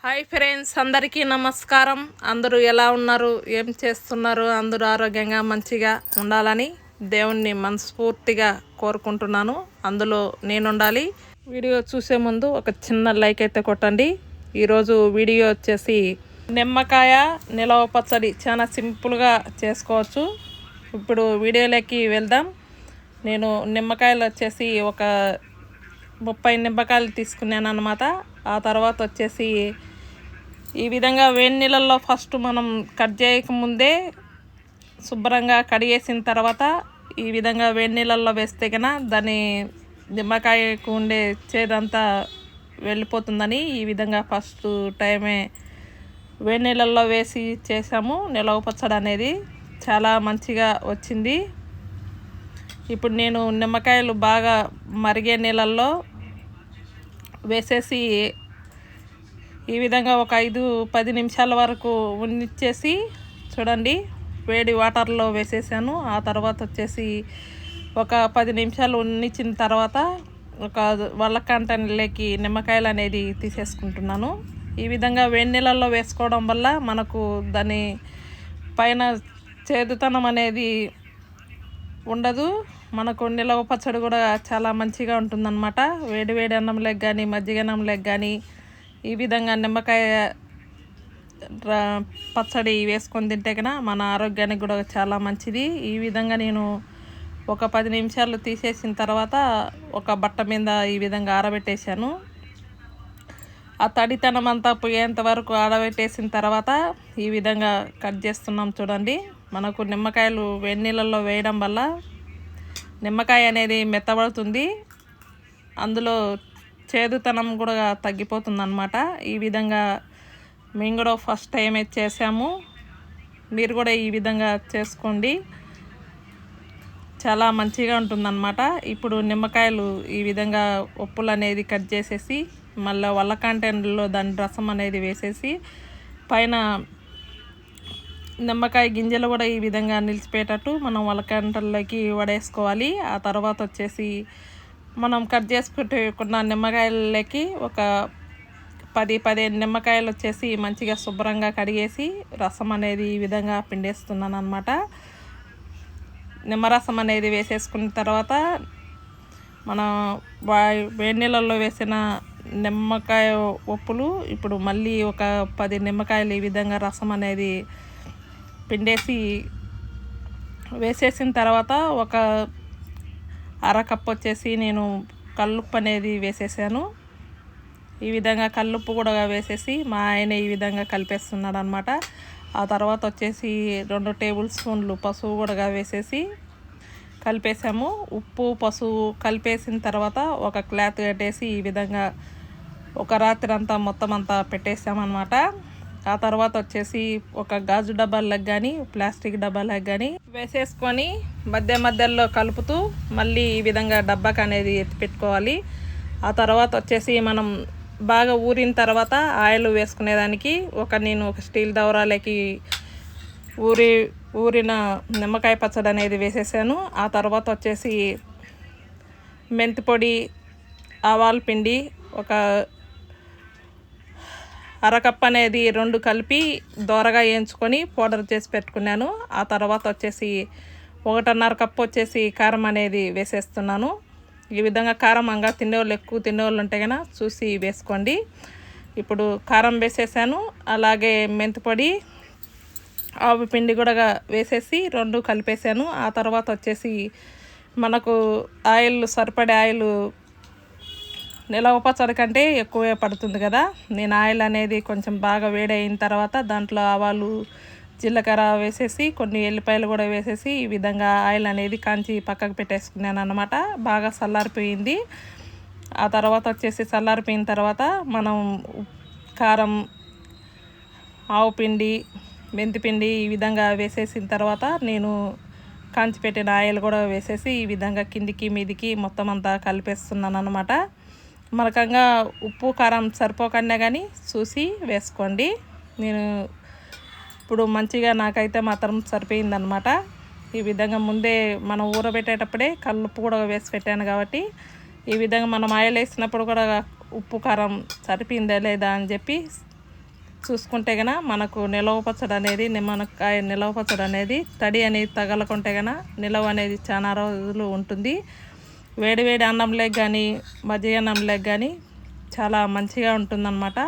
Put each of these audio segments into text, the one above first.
Hi friends, అందరికీ నమస్కారం. అందరూ ఎలా ఉన్నారు, ఏం చేస్తున్నారు? అందరూ ఆరోగ్యంగా మంచిగా ఉండాలని దేవుణ్ణి మనస్ఫూర్తిగా కోరుకుంటున్నాను. అందులో నేను ఉండాలి. వీడియో చూసే ముందు ఒక చిన్న లైక్ అయితే కొట్టండి. ఈరోజు వీడియో వచ్చేసి నిమ్మకాయ నిలవ పచ్చడి చాలా సింపుల్గా చేసుకోవచ్చు. ఇప్పుడు వీడియోలోకి వెళ్దాం. నేను నిమ్మకాయలు వచ్చేసి ఒక 30 నిమ్మకాయలు తీసుకున్నాను అన్నమాట. ఆ తర్వాత వచ్చేసి ఈ విధంగా వేడి నీళ్ళల్లో ఫస్ట్ మనం కట్ చేయకముందే శుభ్రంగా కడిగేసిన తర్వాత ఈ విధంగా వేడి నీళ్ళల్లో వేస్తే కన్నా దాని నిమ్మకాయకు ఉండే చేదంతా వెళ్ళిపోతుందని ఈ విధంగా ఫస్ట్ టైమే వేడి నీళ్ళల్లో వేసి చేసాము. నిలవ పచ్చడి అనేది చాలా మంచిగా వచ్చింది. ఇప్పుడు నేను నిమ్మకాయలు బాగా మరిగే నీళ్ళల్లో వేసేసి ఈ విధంగా ఒక 5-10 నిమిషాల వరకు ఉంచేసి చూడండి, వేడి వాటర్లో వేసేసాను. ఆ తర్వాత వచ్చేసి ఒక 10 నిమిషాలు ఉంచిన తర్వాత ఒక వల్లకంటలోకి నిమ్మకాయలు అనేది తీసేసుకుంటున్నాను. ఈ విధంగా వేడి నీళ్ళల్లో వేసుకోవడం వల్ల మనకు దాని పైన చేదుతనం అనేది ఉండదు. మనకు నిలవ పచ్చడి కూడా చాలా మంచిగా ఉంటుందన్నమాట. వేడి వేడి అన్నంలోకి కానీ మజ్జిగ అన్నంలోకి కానీ ఈ విధంగా నిమ్మకాయ పచ్చడి వేసుకొని తింటే కన్నా మన ఆరోగ్యానికి కూడా చాలా మంచిది. ఈ విధంగా నేను ఒక 10 నిమిషాలు తీసేసిన తర్వాత ఒక బట్ట మీద ఈ విధంగా ఆరబెట్టేశాను. ఆ తడితనం అంతా పోయేంత వరకు ఆరబెట్టేసిన తర్వాత ఈ విధంగా కట్ చేస్తున్నాం. చూడండి, మనకు నిమ్మకాయలు వేడి నీళ్ళల్లో వేయడం వల్ల నిమ్మకాయ అనేది మెత్తబడుతుంది, అందులో చేదుతనం కూడా తగ్గిపోతుంది అన్నమాట. ఈ విధంగా మేము కూడా ఫస్ట్ టైం చేసాము. మీరు కూడా ఈ విధంగా చేసుకోండి, చాలా మంచిగా ఉంటుందన్నమాట. ఇప్పుడు నిమ్మకాయలు ఈ విధంగా ఉప్పులు అనేది కట్ చేసేసి మళ్ళీ వల్లకంటలో దాని రసం అనేది వేసేసి పైన నిమ్మకాయ గింజలు కూడా ఈ విధంగా నిలిచిపోయేటట్టు మనం వల్లకంటల్లోకి వడేసుకోవాలి. ఆ తర్వాత వచ్చేసి మనం కట్ చేసుకుంటున్న నిమ్మకాయలకి ఒక 10-15 నిమ్మకాయలు వచ్చేసి మంచిగా శుభ్రంగా కడిగేసి రసం అనేది ఈ విధంగా పిండేస్తున్నాను అన్నమాట. నిమ్మరసం అనేది వేసేసుకున్న తర్వాత మనం వేడి నీళ్ళల్లో వేసిన నిమ్మకాయ ఉప్పులు ఇప్పుడు మళ్ళీ ఒక 10 నిమ్మకాయలు ఈ విధంగా రసం అనేది పిండేసి వేసేసిన తర్వాత ఒక అరకప్పు వచ్చేసి నేను కల్లుప్పు అనేది వేసేసాను. ఈ విధంగా కల్లుప్పు కూడా వేసేసి మా ఆయన ఈ విధంగా కలిపేస్తున్నాడు అనమాట. ఆ తర్వాత వచ్చేసి 2 టేబుల్ స్పూన్లు పసుపు కూడా వేసేసి కలిపేసాము. ఉప్పు పసుపు కలిపేసిన తర్వాత ఒక క్లాత్ కట్టేసి ఈ విధంగా ఒక రాత్రి అంతా మొత్తం అంతా పెట్టేసామన్నమాట. ఆ తర్వాత వచ్చేసి ఒక గాజు డబ్బాలకు కానీ ప్లాస్టిక్ డబ్బాలకు కానీ వేసేసుకొని మధ్యలో కలుపుతూ మళ్ళీ ఈ విధంగా డబ్బాకి అనేది ఎత్తి పెట్టుకోవాలి. ఆ తర్వాత వచ్చేసి మనం బాగా ఊరిన తర్వాత ఆయిల్ వేసుకునేదానికి నేను ఒక స్టీల్ దవరాలకి ఊరిన నిమ్మకాయ పచ్చడి అనేది వేసేసాను. ఆ తర్వాత వచ్చేసి మెంతి పొడి, ఆవాల పిండి ఒక అరకప్పు అనేది 2 కలిపి దోరగా వేయించుకొని పౌడర్ చేసి పెట్టుకున్నాను. ఆ తర్వాత వచ్చేసి 1.5 కప్పు వచ్చేసి కారం అనేది వేసేస్తున్నాను. ఈ విధంగా కారం అంగా తినేవాళ్ళు ఎక్కువ తినేవాళ్ళు ఉంటే కన్నా చూసి వేసుకోండి. ఇప్పుడు కారం వేసేసాను, అలాగే మెంతి పొడి, ఆవు పిండి కూడా వేసేసి 2 కలిపేసాను. ఆ తర్వాత వచ్చేసి మనకు ఆయిల్ సరిపడే ఆయిల్ నిలవ పచ్చడి కంటే ఎక్కువే పడుతుంది కదా. నేను ఆయిల్ అనేది కొంచెం బాగా వేడైన తర్వాత దాంట్లో ఆవాలు, జీలకర్ర వేసేసి కొన్ని ఎల్లిపాయలు కూడా వేసేసి ఈ విధంగా ఆయిల్ అనేది కాంచి పక్కకు పెట్టేసుకున్నాను అన్నమాట. బాగా చల్లారిపోయింది. ఆ తర్వాత వచ్చేసి చల్లారిపోయిన తర్వాత మనం కారం, ఆవు పిండి, మెంతి పిండి ఈ విధంగా వేసేసిన తర్వాత నేను కాంచి పెట్టిన ఆయిల్ కూడా వేసేసి ఈ విధంగా కిందికి మీదికి మొత్తం అంతా కలిపేస్తున్నాను అన్నమాట. మనకంగా ఉప్పు కారం సరిపోకుండా కానీ చూసి వేసుకోండి. నేను ఇప్పుడు మంచిగా నాకైతే మాత్రం సరిపోయిందనమాట. ఈ విధంగా ముందే మనం ఊరబెట్టేటప్పుడే కల్లుప్పు కూడా వేసి పెట్టాను కాబట్టి ఈ విధంగా మనం ఆయిల్ వేసినప్పుడు కూడా ఉప్పు కారం సరిపోయిందా లేదా అని చెప్పి చూసుకుంటే గన మనకు నిలవ పచ్చడి అనేది నిమ్మకాయ నిలవ పచ్చడి అనేది తడి అనేది తగలకుంటే గన నిలవ అనేది చాలా రోజులు ఉంటుంది. వేడివేడి అన్నంలోకి కానీ మజ్జిగ అన్నంలోకి కానీ చాలా మంచిగా ఉంటుందన్నమాట.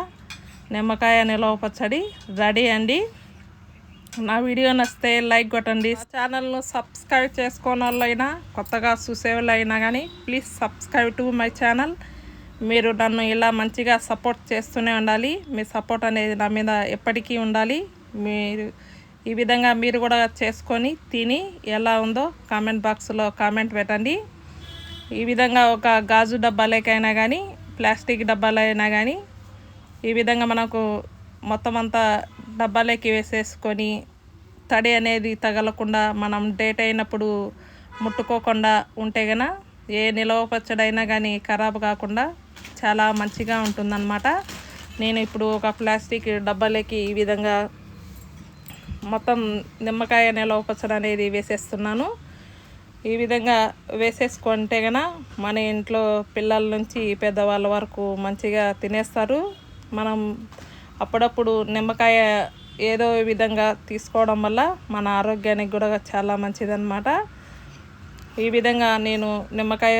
నిమ్మకాయ నిలవ పచ్చడి రెడీ అండి. నా వీడియో నచ్చితే లైక్ కొట్టండి. ఛానల్ను సబ్స్క్రైబ్ చేసుకోని వాళ్ళైనా కొత్తగా చూసేవాళ్ళు అయినా కానీ please subscribe to my channel. మీరు నన్ను ఇలా మంచిగా సపోర్ట్ చేస్తూనే ఉండాలి. మీ సపోర్ట్ అనేది నా మీద ఎప్పటికీ ఉండాలి. మీరు ఈ విధంగా మీరు కూడా చేసుకొని తిని ఎలా ఉందో కామెంట్ బాక్స్లో కామెంట్ పెట్టండి. ఈ విధంగా ఒక గాజు డబ్బాలకైనా కానీ ప్లాస్టిక్ డబ్బాలైనా కానీ ఈ విధంగా మనకు మొత్తం అంతా డబ్బాలోకి వేసేసుకొని తడి అనేది తగలకుండా మనం డేట్ అయినప్పుడు ముట్టుకోకుండా ఉంటే గన ఏ నిలవ పచ్చడైనా కానీ ఖరాబ్ కాకుండా చాలా మంచిగా ఉంటుందన్నమాట. నేను ఇప్పుడు ఒక ప్లాస్టిక్ డబ్బాలోకి ఈ విధంగా మొత్తం నిమ్మకాయ నిలవ పచ్చడి అనేది వేసేస్తున్నాను. ఈ విధంగా వేసేసుకుంటే గన మన ఇంట్లో పిల్లల నుంచి పెద్దవాళ్ళ వరకు మంచిగా తినేస్తారు. మనం అప్పుడప్పుడు నిమ్మకాయ ఏదో విధంగా తీసుకోవడం వల్ల మన ఆరోగ్యానికి కూడా చాలా మంచిదన్నమాట. ఈ విధంగా నేను నిమ్మకాయ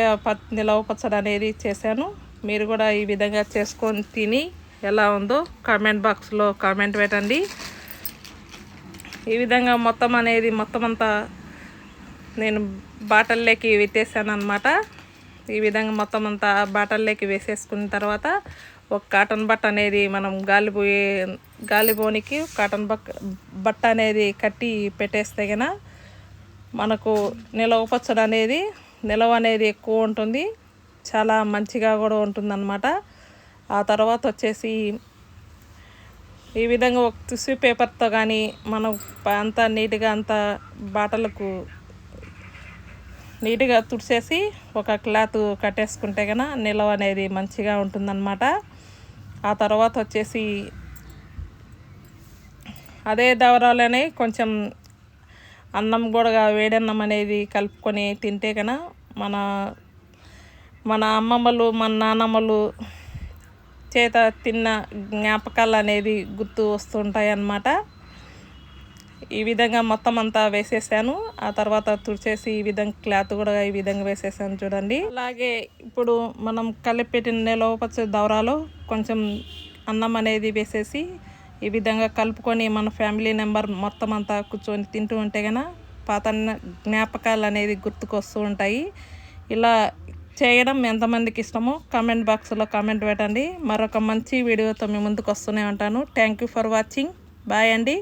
నిలవ పచ్చడి అనేది చేశాను. మీరు కూడా ఈ విధంగా చేసుకొని తిని ఎలా ఉందో కామెంట్ బాక్స్లో కామెంట్ పెట్టండి. ఈ విధంగా మొత్తం అంతా నేను బాటల్లోకి వేసేసాను అన్నమాట. ఈ విధంగా మొత్తం అంతా బాటల్లోకి వేసేసుకున్న తర్వాత ఒక కాటన్ బట్ట అనేది మనం గాలిపోనికి కాటన్ బట్ట అనేది కట్టి పెట్టేస్తే గన మనకు నిలవ పచ్చడి అనేది నిలవ అనేది ఎక్కువ ఉంటుంది. చాలా మంచిగా కూడా ఉంటుందన్నమాట. ఆ తర్వాత వచ్చేసి ఈ విధంగా ఒక టిష్యూ పేపర్తో కానీ మనం అంతా నీట్గా అంతా బాటలకు నీట్గా తుడిచేసి ఒక క్లాత్ కట్టేసుకుంటే కనుక నిలవ అనేది మంచిగా ఉంటుందన్నమాట. ఆ తర్వాత వచ్చేసి అదే దవరాలోనే కొంచెం అన్నం కూడా వేడన్నం అనేది కలుపుకొని తింటే కనుక మన అమ్మమ్మలు మన నాన్నమ్మలు చేత తిన్న జ్ఞాపకాలు అనేది గుర్తు వస్తుంటాయి అన్నమాట. ఈ విధంగా మొత్తం అంతా వేసేసాను. ఆ తర్వాత తుడిచేసి ఈ విధంగా క్లాత్ కూడా ఈ విధంగా వేసేసాను చూడండి. అలాగే ఇప్పుడు మనం కలిపెట్టిన నిలవ పచ్చడి దవరాలో కొంచెం అన్నం అనేది వేసేసి ఈ విధంగా కలుపుకొని మన ఫ్యామిలీ మెంబర్ మొత్తం అంతా కూర్చొని తింటూ ఉంటే కనుక పాత జ్ఞాపకాలు అనేది గుర్తుకొస్తూ ఉంటాయి. ఇలా చేయడం ఎంతమందికి ఇష్టమో కామెంట్ బాక్స్లో కామెంట్ పెట్టండి. మరొక మంచి వీడియోతో మీ ముందుకు వస్తూనే ఉంటాను. Thank you for watching. Bye అండి.